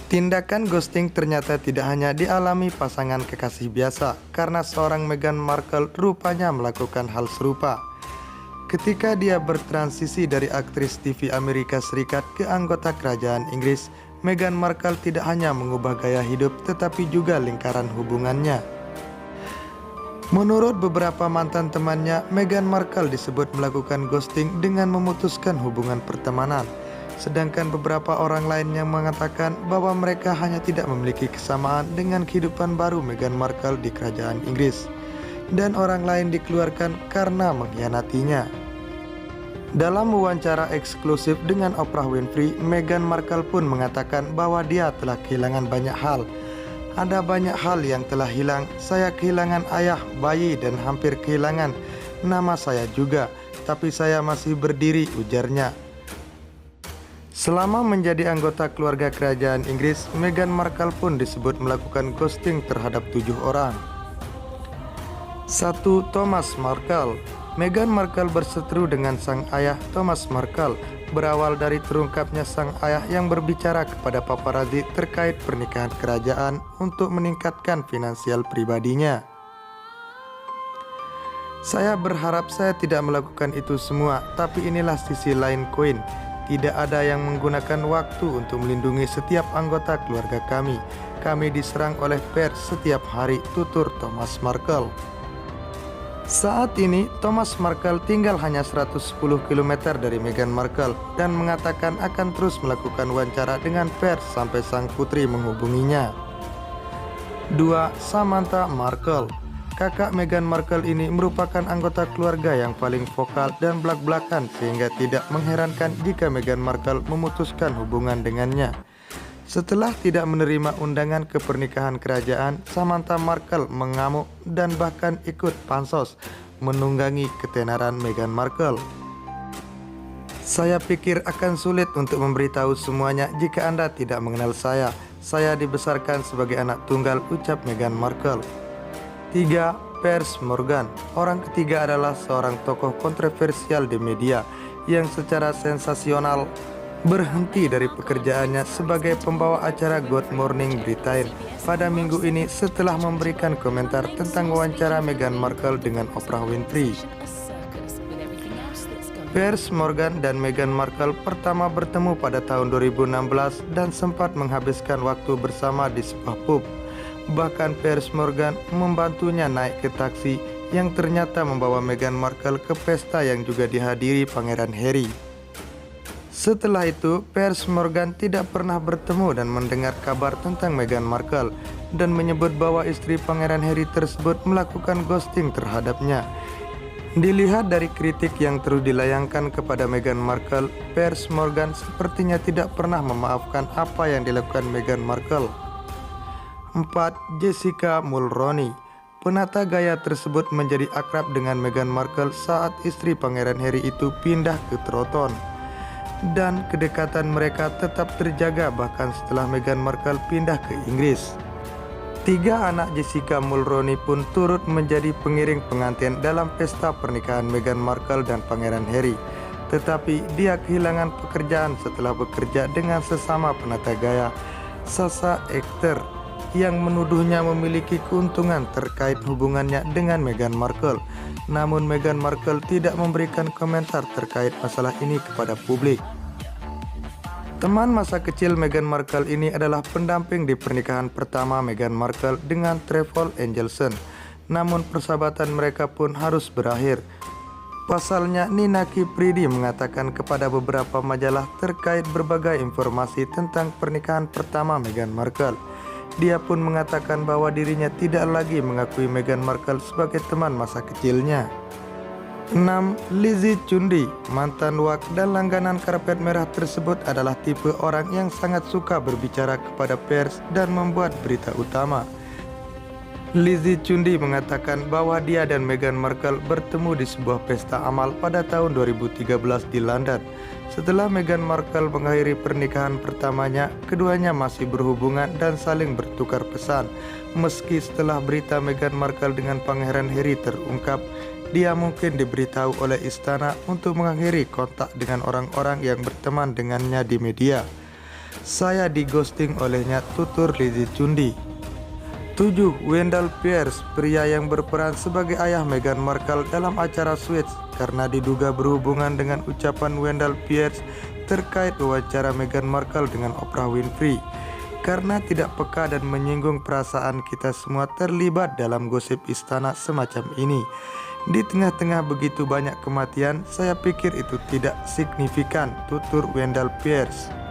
Tindakan ghosting ternyata tidak hanya dialami pasangan kekasih biasa, karena seorang Meghan Markle rupanya melakukan hal serupa. Ketika dia bertransisi dari aktris TV Amerika Serikat ke anggota kerajaan Inggris, Meghan Markle tidak hanya mengubah gaya hidup tetapi juga lingkaran hubungannya. Menurut beberapa mantan temannya, Meghan Markle disebut melakukan ghosting dengan memutuskan hubungan pertemanan. Sedangkan beberapa orang lain yang mengatakan bahwa mereka hanya tidak memiliki kesamaan dengan kehidupan baru Meghan Markle di kerajaan Inggris, dan orang lain dikeluarkan karena mengkhianatinya. Dalam wawancara eksklusif dengan Oprah Winfrey, Meghan Markle pun mengatakan bahwa dia telah kehilangan banyak hal. Ada banyak hal yang telah hilang. Saya kehilangan ayah, bayi, dan hampir kehilangan nama saya juga. Tapi saya masih berdiri, ujarnya. Selama menjadi anggota keluarga kerajaan Inggris, Meghan Markle pun disebut melakukan ghosting terhadap 7 orang. 1. Thomas Markle. Meghan Markle berseteru dengan sang ayah Thomas Markle, berawal dari terungkapnya sang ayah yang berbicara kepada paparazzi terkait pernikahan kerajaan untuk meningkatkan finansial pribadinya. Saya berharap saya tidak melakukan itu semua, tapi inilah sisi lain koin. Tidak ada yang menggunakan waktu untuk melindungi setiap anggota keluarga kami. Kami diserang oleh pers setiap hari, tutur Thomas Markle. Saat ini, Thomas Markle tinggal hanya 110 km dari Meghan Markle dan mengatakan akan terus melakukan wawancara dengan pers sampai sang putri menghubunginya. 2. Samantha Markle. Kakak Meghan Markle ini merupakan anggota keluarga yang paling vokal dan blak-blakan, sehingga tidak mengherankan jika Meghan Markle memutuskan hubungan dengannya. Setelah tidak menerima undangan ke pernikahan kerajaan, Samantha Markle mengamuk dan bahkan ikut pansos menunggangi ketenaran Meghan Markle. Saya pikir akan sulit untuk memberitahu semuanya jika Anda tidak mengenal saya. Saya dibesarkan sebagai anak tunggal, ucap Meghan Markle. 3. Piers Morgan. Orang ketiga adalah seorang tokoh kontroversial di media yang secara sensasional berhenti dari pekerjaannya sebagai pembawa acara Good Morning Britain pada minggu ini setelah memberikan komentar tentang wawancara Meghan Markle dengan Oprah Winfrey. Piers Morgan dan Meghan Markle pertama bertemu pada tahun 2016 dan sempat menghabiskan waktu bersama di sebuah pub. Bahkan Piers Morgan membantunya naik ke taksi yang ternyata membawa Meghan Markle ke pesta yang juga dihadiri Pangeran Harry. Setelah itu, Piers Morgan tidak pernah bertemu dan mendengar kabar tentang Meghan Markle dan menyebut bahwa istri Pangeran Harry tersebut melakukan ghosting terhadapnya. Dilihat dari kritik yang terus dilayangkan kepada Meghan Markle, Piers Morgan sepertinya tidak pernah memaafkan apa yang dilakukan Meghan Markle. 4. Jessica Mulroney. Penata gaya tersebut menjadi akrab dengan Meghan Markle saat istri Pangeran Harry itu pindah ke Troughton, dan kedekatan mereka tetap terjaga bahkan setelah Meghan Markle pindah ke Inggris. 3 anak Jessica Mulroney pun turut menjadi pengiring pengantin dalam pesta pernikahan Meghan Markle dan Pangeran Harry. Tetapi dia kehilangan pekerjaan setelah bekerja dengan sesama penata gaya, Sasha Echter, yang menuduhnya memiliki keuntungan terkait hubungannya dengan Meghan Markle. Namun Meghan Markle tidak memberikan komentar terkait masalah ini kepada publik. Teman masa kecil Meghan Markle ini adalah pendamping di pernikahan pertama Meghan Markle dengan Trevor Engelson. Namun persahabatan mereka pun harus berakhir. Pasalnya, Nina Kipridi mengatakan kepada beberapa majalah terkait berbagai informasi tentang pernikahan pertama Meghan Markle. Dia pun mengatakan bahwa dirinya tidak lagi mengakui Meghan Markle sebagai teman masa kecilnya. 6. Lizzie Cundy. Mantan wak dan langganan karpet merah tersebut adalah tipe orang yang sangat suka berbicara kepada pers dan membuat berita utama. Lizzie Cundy mengatakan bahwa dia dan Meghan Markle bertemu di sebuah pesta amal pada tahun 2013 di London. Setelah Meghan Markle mengakhiri pernikahan pertamanya, keduanya masih berhubungan dan saling bertukar pesan. Meski setelah berita Meghan Markle dengan Pangeran Harry terungkap, Dia mungkin diberitahu oleh istana untuk mengakhiri kontak dengan orang-orang yang berteman dengannya di media. Saya di ghosting olehnya, tutur Lizzie Cundi. 7. Wendell Pierce, pria yang berperan sebagai ayah Meghan Markle dalam acara Suits karena diduga berhubungan dengan ucapan Wendell Pierce terkait wawancara Meghan Markle dengan Oprah Winfrey. Karena tidak peka dan menyinggung perasaan kita semua terlibat dalam gosip istana semacam ini. Di tengah-tengah begitu banyak kematian, saya pikir itu tidak signifikan, tutur Wendell Pierce.